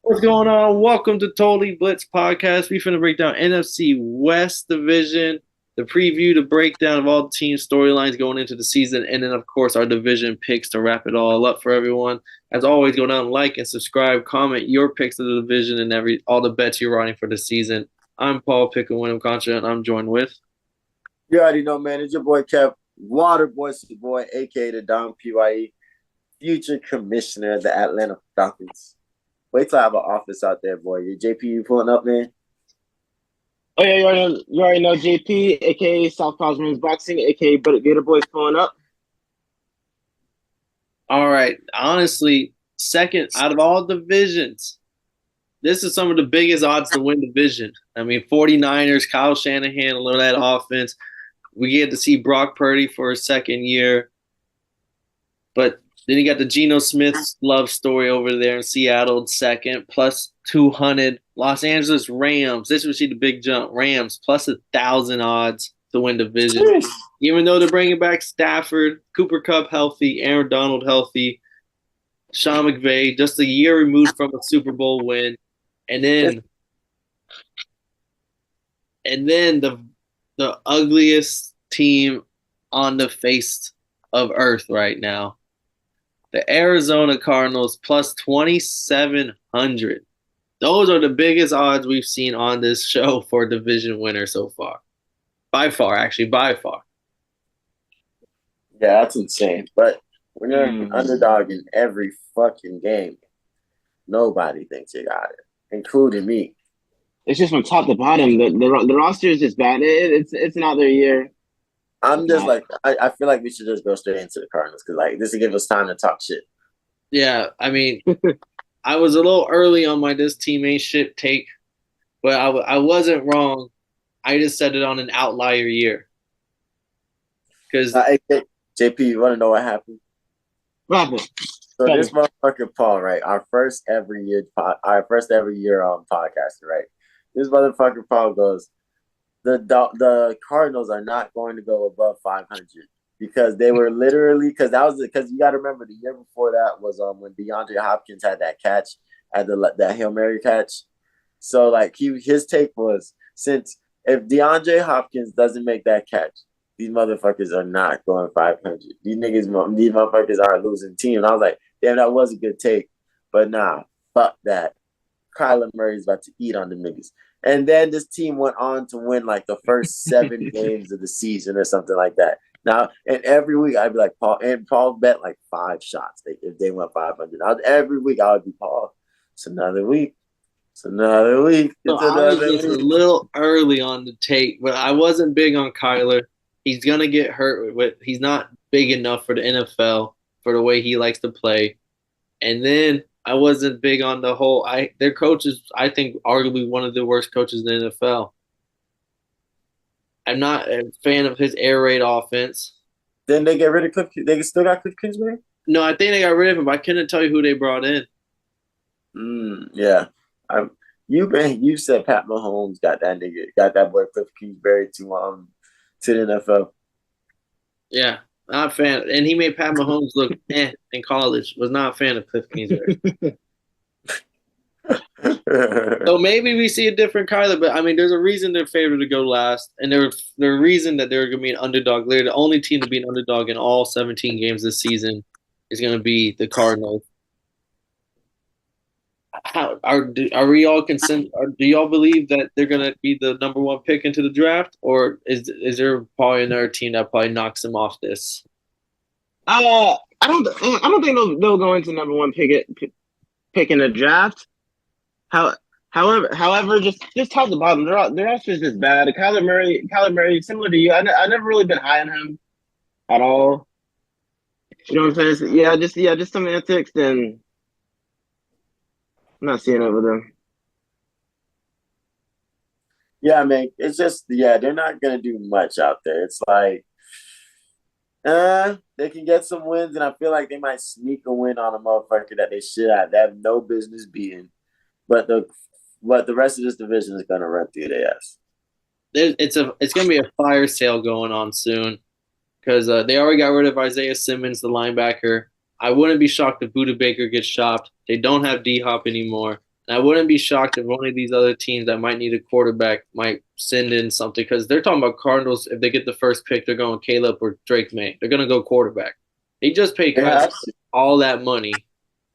What's going on? Welcome to Totally Blitz Podcast. We finna break down NFC West division, the preview, the breakdown of all the team storylines going into the season, and then of course our division picks to wrap it all up for everyone. As always, go down, like and subscribe, comment your picks of the division and all the bets you're riding for the season. I'm Paul Pickle Winham Contra, and I'm joined with. You already know, man. It's your boy Kev, Water Boy's your boy, aka the Don PYE, future commissioner of the Atlanta Falcons. Wait till I have an office out there, boy. Your JP, you pulling up, man? Oh yeah, you already know JP, aka South Cosmos Boxing, aka Gator Boys pulling up. All right, honestly, second out of all divisions, this is some of the biggest odds to win division. I mean, 49ers, Kyle Shanahan, a little of that offense. We get to see Brock Purdy for a second year. But then you got the Geno Smith love story over there in Seattle, second, plus 200. Los Angeles Rams, this would see the big jump. Rams, plus 1,000 odds to win division. Even though they're bringing back Stafford, Cooper Kupp healthy, Aaron Donald healthy, Sean McVay, just a year removed from a Super Bowl win. And then the ugliest team on the face of earth right now. The Arizona Cardinals plus 2,700. Those are the biggest odds we've seen on this show for a division winner so far. By far. Yeah, that's insane. But when you're an underdog in every fucking game, nobody thinks you got it, including me. It's just from top to bottom. The roster is just bad. It's not their year. I'm just like, I feel like we should just go straight into the Cardinals because like this will give us time to talk shit. Yeah, I mean, I was a little early on my this team ain't shit take, but I wasn't wrong. I just said it on an outlier year. Because JP, you want to know what happened? What happened? So this motherfucker Paul, right? Our first ever year podcast, right? This motherfucker Paul goes, the Cardinals are not going to go above 500 because they were literally because you got to remember the year before that was when DeAndre Hopkins had that catch at that Hail Mary catch. So like his take was since if DeAndre Hopkins doesn't make that catch, these motherfuckers are not going 500. These motherfuckers are a losing team. And I was like, damn, that was a good take, but nah, fuck that. Kyler Murray's about to eat on the niggas. And then this team went on to win like the first 7 games of the season or something like that. Now, and every week I'd be like, Paul bet like 5 shots if they went 500. Every week I would be, Paul, it's another week. It's another week. So I was just a little early on the take, but I wasn't big on Kyler. He's going to get hurt. He's not big enough for the NFL for the way he likes to play. And then I wasn't big on the whole. Their coach is, I think, arguably one of the worst coaches in the NFL. I'm not a fan of his air raid offense. Then they get rid of Cliff. They still got Cliff Kingsbury? No, I think they got rid of him. But I couldn't tell you who they brought in. Yeah, you said Pat Mahomes got that boy Cliff Kingsbury to the NFL. Yeah. Not a fan. And he made Pat Mahomes look in college. Was not a fan of Cliff Kingsbury. So maybe we see a different Kyler, but I mean, there's a reason they're favored to go last, and there's a reason that they're going to be an underdog. They're the only team to be an underdog in all 17 games this season is going to be the Cardinals. Are we all consent? Do y'all believe that they're going to be the number 1 pick into the draft, or is there probably another team that probably knocks them off this? I don't think they'll go into number 1 pick in the draft. However, just top to bottom, their roster is just bad. Kyler Murray, similar to you, I never really been high on him at all. You know what I'm saying? So, just some antics, and I'm not seeing it with them. Yeah, I mean, it's just they're not gonna do much out there. It's like, they can get some wins, and I feel like they might sneak a win on a motherfucker that they have no business beating. But the rest of this division is gonna run through their ass. It's gonna be a fire sale going on soon because they already got rid of Isaiah Simmons, the linebacker. I wouldn't be shocked if Budda Baker gets shopped. They don't have D-Hop anymore. And I wouldn't be shocked if one of these other teams that might need a quarterback might send in something because they're talking about Cardinals. If they get the first pick, they're going Caleb or Drake May. They're going to go quarterback. They just paid Kyler all that money.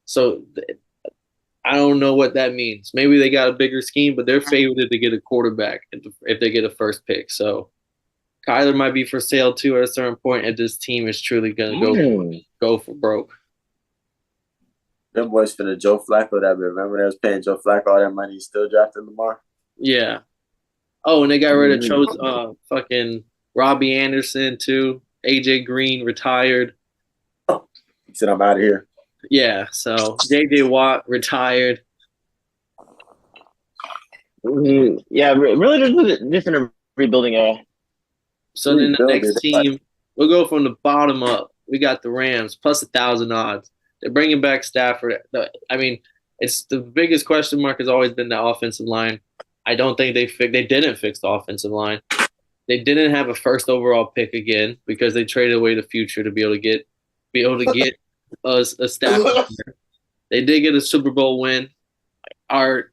So I don't know what that means. Maybe they got a bigger scheme, but they're favored to get a quarterback if they get a first pick. So Kyler might be for sale too at a certain point if this team is truly going to go for broke. Them boys for the Joe Flacco that remember they was paying Joe Flacco all that money, still drafting Lamar. Yeah. Oh, and they got rid of fucking Robbie Anderson too. AJ Green retired. Oh, he said I'm out of here. Yeah, so JJ Watt retired. Yeah, really just in a rebuilding era. So then the next team, we'll go from the bottom up. We got the Rams plus 1,000 odds. They're bringing back Stafford. I mean, it's the biggest question mark has always been the offensive line. I don't think they didn't fix the offensive line. They didn't have a first overall pick again because they traded away the future to be able to get a Stafford. They did get a Super Bowl win. Are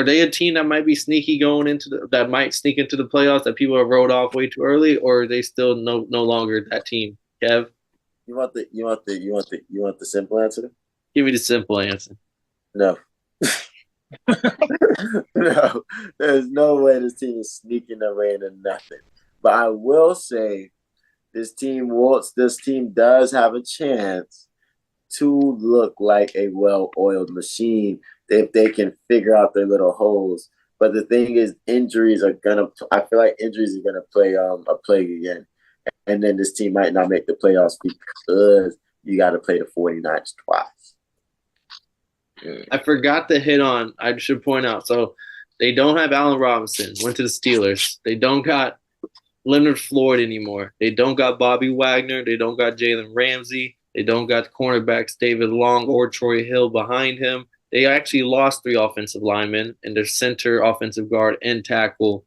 they a team that might be sneaky going into that might sneak into the playoffs that people have wrote off way too early, or are they still no longer that team? Kev? You want the simple answer? Give me the simple answer. No. No. There's no way this team is sneaking their way into nothing. But I will say this team does have a chance to look like a well-oiled machine if they can figure out their little holes. But the thing is, I feel like injuries are gonna play a plague again. And then this team might not make the playoffs because you got to play the 49ers twice. I forgot to hit on, I should point out, so they don't have Allen Robinson, went to the Steelers. They don't got Leonard Floyd anymore. They don't got Bobby Wagner. They don't got Jalen Ramsey. They don't got cornerbacks David Long or Troy Hill behind him. They actually lost 3 offensive linemen and their center, offensive guard, and tackle.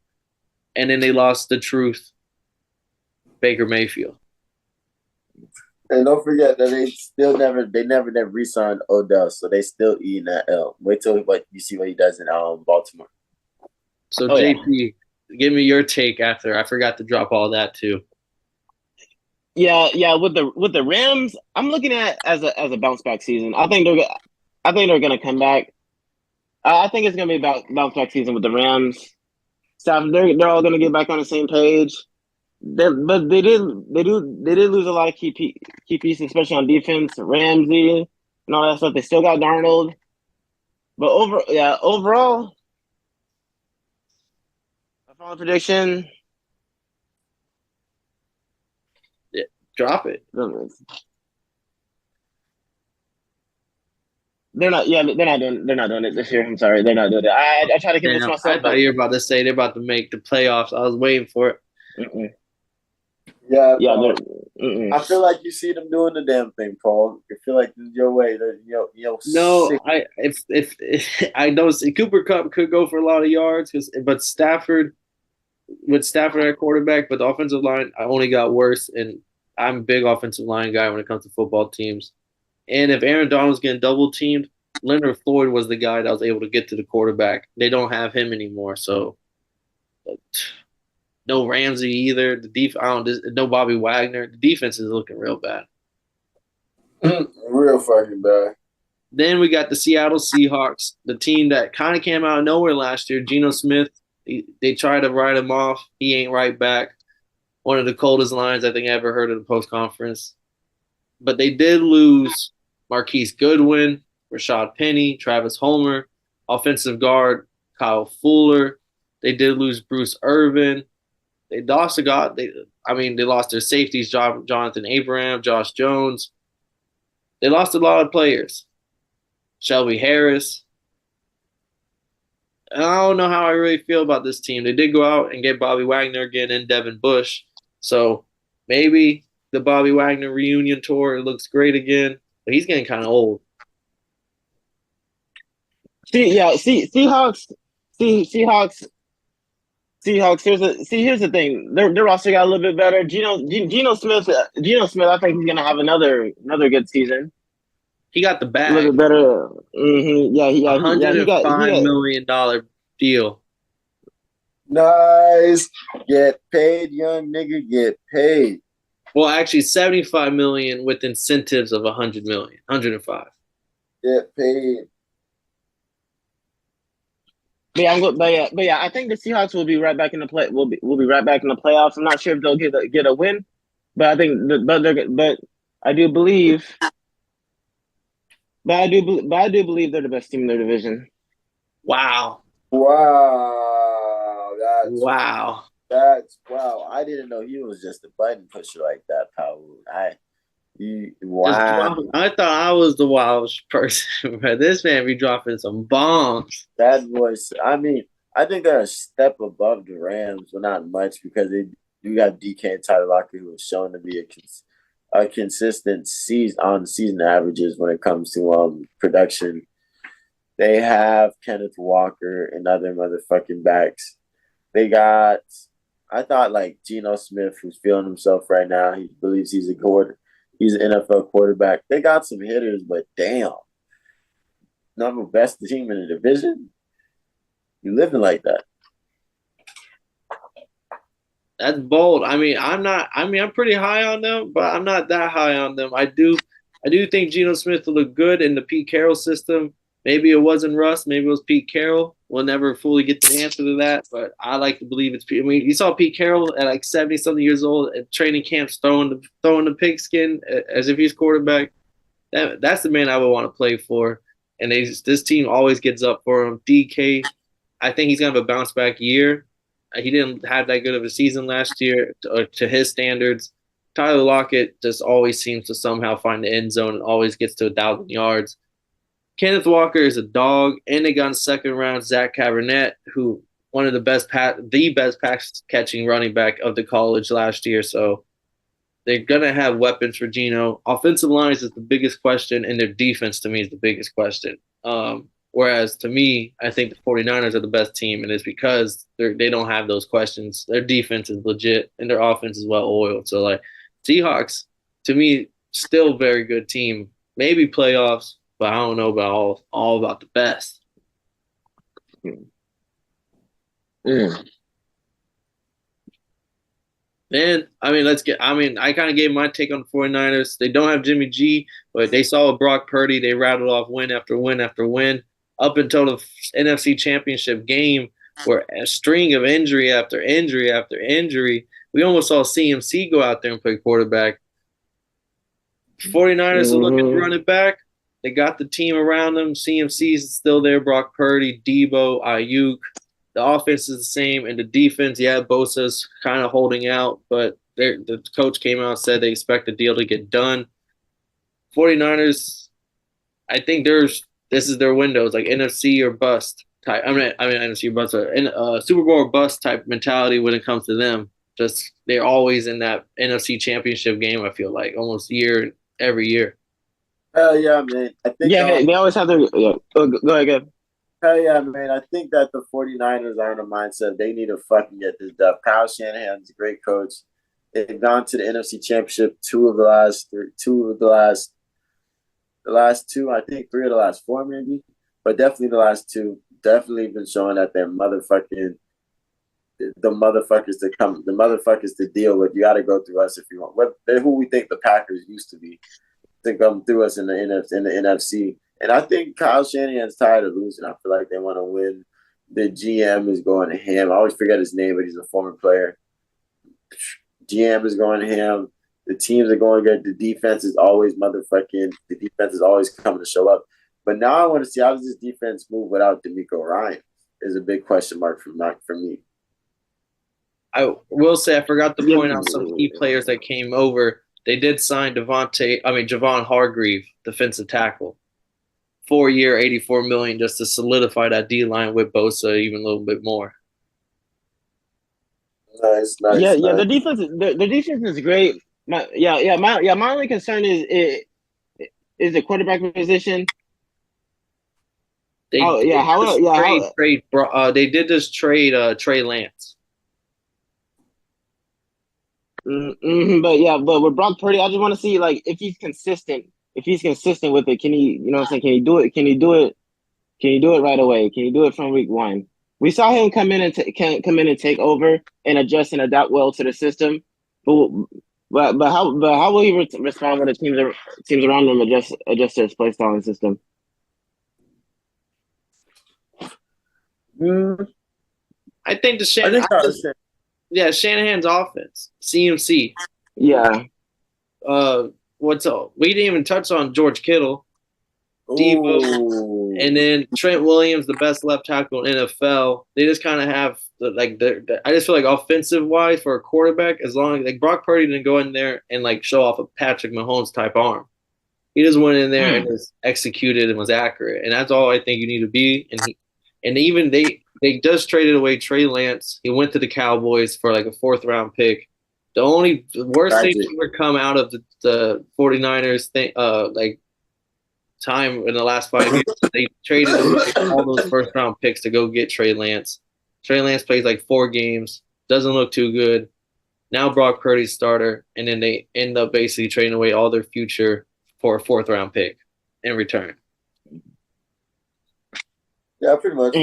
And then they lost the truth, Baker Mayfield. And don't forget that they never re-signed Odell, so they still eating that L. Wait till you see what he does in Baltimore. So JP, give me your take after. I forgot to drop all that too. Yeah. With the Rams, I'm looking at as a bounce back season. I think they're gonna come back. I think it's gonna be about bounce back season with the Rams. So they're all gonna get back on the same page. But they did lose a lot of key pieces, especially on defense. Ramsey and all that stuff. They still got Darnold, but overall, my final prediction. Yeah, drop it. They're not doing it this year. I'm sorry, they're not doing it. I try to convince myself. I thought you were about to say they're about to make the playoffs. I was waiting for it. Mm-mm. Yeah. I feel like you see them doing the damn thing, Paul. I feel like this is your way. No, if I don't see Cooper Kupp could go for a lot of yards, but Stafford at quarterback, but the offensive line I only got worse, and I'm a big offensive line guy when it comes to football teams. And if Aaron Donald's getting double teamed, Leonard Floyd was the guy that was able to get to the quarterback. They don't have him anymore, so. No Ramsey either. No Bobby Wagner. The defense is looking real bad. Real fucking bad. Then we got the Seattle Seahawks, the team that kind of came out of nowhere last year. Geno Smith, they tried to write him off. He ain't right back. One of the coldest lines I think I ever heard in the post conference. But they did lose Marquise Goodwin, Rashad Penny, Travis Homer, offensive guard Kyle Fuller. They did lose Bruce Irvin. They lost they lost their safeties, Jonathan Abraham, Josh Jones. They lost a lot of players. Shelby Harris. And I don't know how I really feel about this team. They did go out and get Bobby Wagner again and Devin Bush. So maybe the Bobby Wagner reunion tour looks great again, but he's getting kind of old. Seahawks. Here's the thing. Their roster got a little bit better. Geno Smith. I think he's gonna have another good season. He got the A little bag. bit better. $105 million deal. Nice. Get paid, young nigga. Get paid. Well, actually, 75 million with incentives of 100 million, 105. Get paid. But yeah, I think the Seahawks will be right back in the play. Will be right back in the playoffs. I'm not sure if they'll get a win, but I think but I do believe. But I do believe they're the best team in their division. Wow. Wow. Wow. That's wow. I didn't know he was just a button pusher like that, Paul. Wow. I thought I was the wildest person, but this man be dropping some bombs. That was, I mean, I think they're a step above the Rams, but not much because you got DK and Tyler Lockett who have shown to be a consistent season averages when it comes to production. They have Kenneth Walker and other motherfucking backs. They got, I thought like Geno Smith, who's feeling himself right now. He believes he's an NFL quarterback. They got some hitters, but damn, not the best team in the division. You living like that? That's bold. I mean, I'm pretty high on them, but I'm not that high on them. I do think Geno Smith will look good in the Pete Carroll system. Maybe it wasn't Russ. Maybe it was Pete Carroll. We'll never fully get the answer to that, but I like to believe it's Pete. I mean, you saw Pete Carroll at like 70-something years old at training camps throwing the pigskin as if he's quarterback. That's the man I would want to play for. And this team always gets up for him. DK, I think he's going to have a bounce back year. He didn't have that good of a season last year to his standards. Tyler Lockett just always seems to somehow find the end zone and always gets to 1,000 yards. Kenneth Walker is a dog, and they got in second round Zach Cabernet, who one of the best pass catching running back of the college last year. So they're gonna have weapons for Geno. Offensive lines is the biggest question, and their defense to me is the biggest question. Whereas to me, I think the 49ers are the best team, and it's because they don't have those questions. Their defense is legit, and their offense is well oiled. So like Seahawks, to me, still very good team. Maybe playoffs. But I don't know about all about the best. Then, I mean, I kind of gave my take on the 49ers. They don't have Jimmy G, but they saw with Brock Purdy. They rattled off win after win after win up until the NFC Championship game where a string of injury after injury after injury. We almost saw CMC go out there and play quarterback. 49ers are looking to run it back. They got the team around them. CMC is still there. Brock Purdy, Debo, Ayuk. The offense is the same, and the defense, yeah, Bosa's kind of holding out, but the coach came out and said they expect the deal to get done. 49ers, I think this is their window. It's like NFC or bust type. I mean NFC or bust, Super Bowl or bust type mentality when it comes to them. Just they're always in that NFC Championship game. I feel like almost every year. Hell yeah, man. I think they always have their go ahead. Hell yeah, man. I think that the 49ers are in a mindset they need to fucking get this done. Kyle Shanahan's a great coach. They've gone to the NFC Championship the last two, I think 3 of the last 4 maybe. But definitely the last 2. Definitely been showing that they're the motherfuckers to deal with. You gotta go through us if you want. They're who we think the Packers used to be. To come through us in the NFC. And I think Kyle Shanahan's tired of losing. I feel like they want to win. The GM is going to him. I always forget his name, but he's a former player. GM is going to him. The teams are going good. The defense is always coming to show up. But now I want to see how does this defense move without DeMeco Ryan is a big question mark for me. I will say I forgot to point out some key players that came over. They did sign Javon Hargrave, defensive tackle. 4-year, $84 million just to solidify that D-line with Bosa even a little bit more. Nice. Yeah, the defense is great. My only concern is the quarterback position. They did just trade Trey Lance. But with Brock Purdy, I just want to see like if he's consistent if he's consistent with it, can he, you know what I'm saying? Can he do it? Can he do it? Can you do it right away? Can you do it from week one? We saw him come in and take over and adjust and adapt well to the system. But how will he respond when the teams around him adjust to his play style and system? I think Shanahan's offense, CMC. Yeah. What's up? We didn't even touch on George Kittle, Devo, and then Trent Williams, the best left tackle in NFL. They just kind of have I just feel like offensive wise for a quarterback, as long as like Brock Purdy didn't go in there and like show off a Patrick Mahomes type arm. He just went in there and just executed and was accurate, and that's all I think you need to be. And even they just traded away Trey Lance. He went to the Cowboys for like a 4th round pick. The worst thing to ever come out of the 49ers thing, like time in the last 5 years, they traded away all those 1st round picks to go get Trey Lance. Trey Lance plays like 4 games, doesn't look too good. Now Brock Purdy's starter, and then they end up basically trading away all their future for a 4th round pick in return. Yeah, pretty much.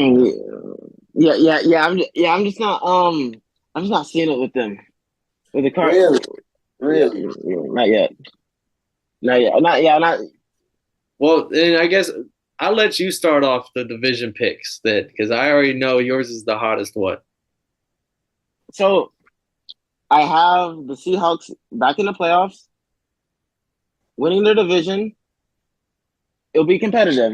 Yeah. I'm just not seeing it with them. With the Cardinals. Really? Not yet. Well, then I guess I'll let you start off the division picks because I already know yours is the hottest one. So I have the Seahawks back in the playoffs, winning their division. It'll be competitive.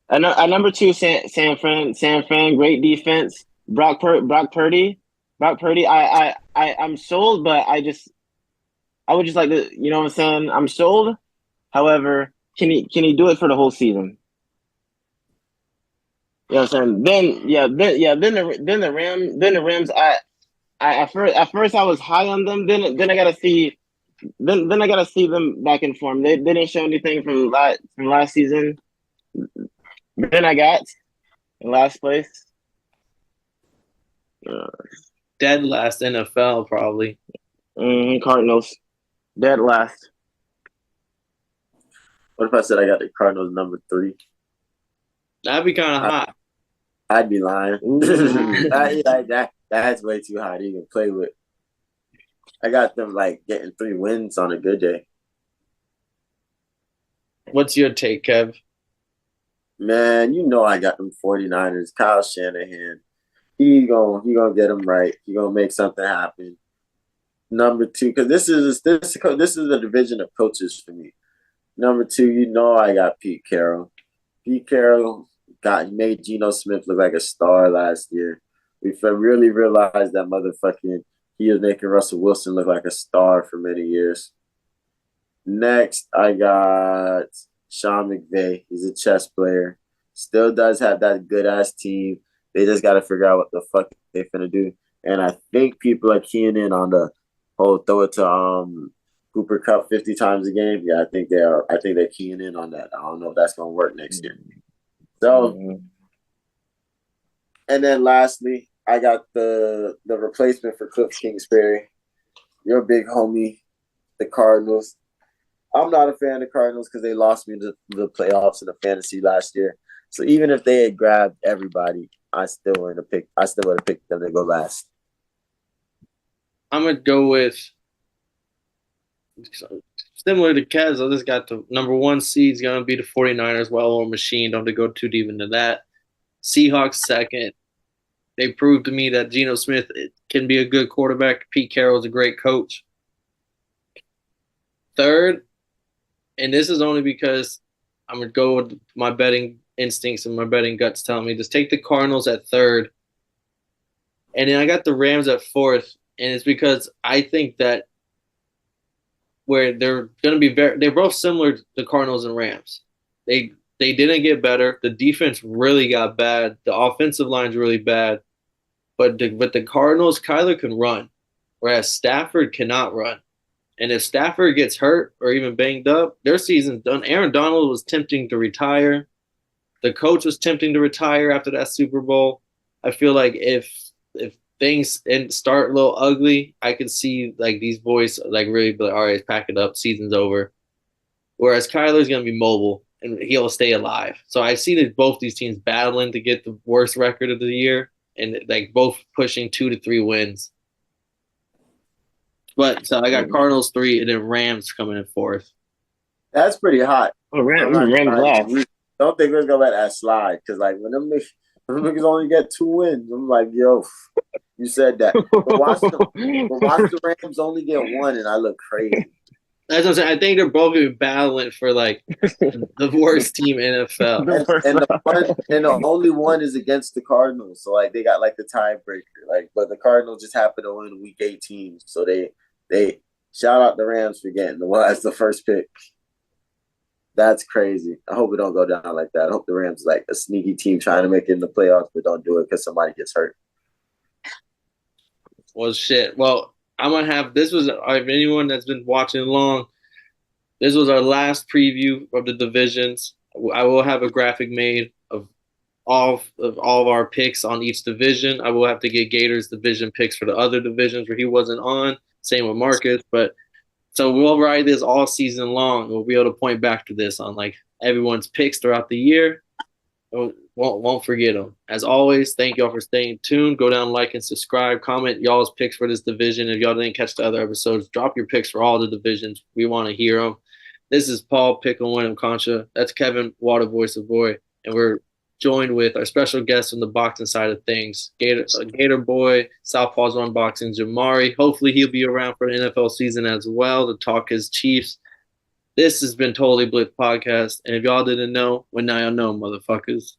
At number 2, San Fran, great defense. Brock Purdy. I'm sold, but I would just like to, you know what I'm saying? I'm sold. However, can he do it for the whole season? You know what I'm saying? Then the Rams. At first I was high on them. Then I gotta see. Then I gotta see them back in form. They didn't show anything from last season. Then I got in last place. Dead last NFL probably. Cardinals. Dead last. What if I said I got the Cardinals number 3? That'd be kind of hot. I'd be lying. That's way too high to even play with. I got them like getting 3 wins on a good day. What's your take, Kev? Man, you know I got them 49ers. Kyle Shanahan. He gonna get them right. He gonna make something happen. Number 2, because this is a division of coaches for me. Number 2, you know I got Pete Carroll. Pete Carroll made Geno Smith look like a star last year. We really realized that he was making Russell Wilson look like a star for many years. Next, I got Sean McVay. He's a chess player. Still does have that good-ass team. They just got to figure out what the fuck they're finna do. And I think people are keying in on the whole throw it to Cooper Kupp 50 times a game. Yeah, I think they are. I think they're keying in on that. I don't know if that's going to work next year. So, and then lastly, I got the replacement for Cliff Kingsbury, your big homie, the Cardinals. I'm not a fan of the Cardinals because they lost me to the playoffs in the fantasy last year. So even if they had grabbed everybody, I still would have picked them to go last. I'm gonna go with similar to Kez. I just got the number 1 seed is gonna be the 49ers. Well-oiled machine. Don't have to go too deep into that. Seahawks 2nd. They proved to me that Geno Smith can be a good quarterback. Pete Carroll is a great coach. 3rd, and this is only because I'm going to go with my betting instincts and my betting guts telling me just take the Cardinals at 3rd. And then I got the Rams at 4th, and it's because I think that where they're going to be they're both similar to the Cardinals and Rams. They didn't get better. The defense really got bad. The offensive line's really bad. But the Cardinals, Kyler can run, whereas Stafford cannot run. And if Stafford gets hurt or even banged up, their season's done. Aaron Donald was tempting to retire. The coach was tempting to retire after that Super Bowl. I feel like if things and start a little ugly, I could see like these boys like really be like, all right, pack it up, season's over. Whereas Kyler's gonna be mobile and he'll stay alive. So I see that both these teams battling to get the worst record of the year and like both pushing 2 to 3 wins. But so I got Cardinals 3 and then Rams coming in 4th. That's pretty hot. Oh, Rams last. Don't think we're gonna let that slide because like when them niggas only get 2 wins, I'm like, yo, you said that. But watch the Rams only get 1, and I look crazy. That's what I'm saying. I think they're both gonna be battling for like the worst team in NFL. And the only one is against the Cardinals, so like they got like the tiebreaker. Like, but the Cardinals just happened to win Week 18, so they shout out the Rams for getting the first pick. That's crazy. I hope we don't go down like that. I hope the Rams like a sneaky team trying to make it in the playoffs, but don't do it because somebody gets hurt. Well, shit. Well, I'm going to have – this was – anyone that's been watching along, this was our last preview of the divisions. I will have a graphic made of all of our picks on each division. I will have to get Gator's division picks for the other divisions where he wasn't on. Same with Marcus, but – so we'll ride this all season long. We'll be able to point back to this on like everyone's picks throughout the year. Won't forget them. As always, thank y'all for staying tuned. Go down, like, and subscribe. Comment y'all's picks for this division. If y'all didn't catch the other episodes, drop your picks for all the divisions. We want to hear them. This is Paul Pickle Winham Concha. That's Kevin Waterboy Savoy. And we're joined with our special guest from the boxing side of things, Gator Boy, Southpaw's Unboxing, Jamari. Hopefully he'll be around for the NFL season as well to talk his Chiefs. This has been Totally Blitz Podcast, and if y'all didn't know, well, now y'all know, motherfuckers.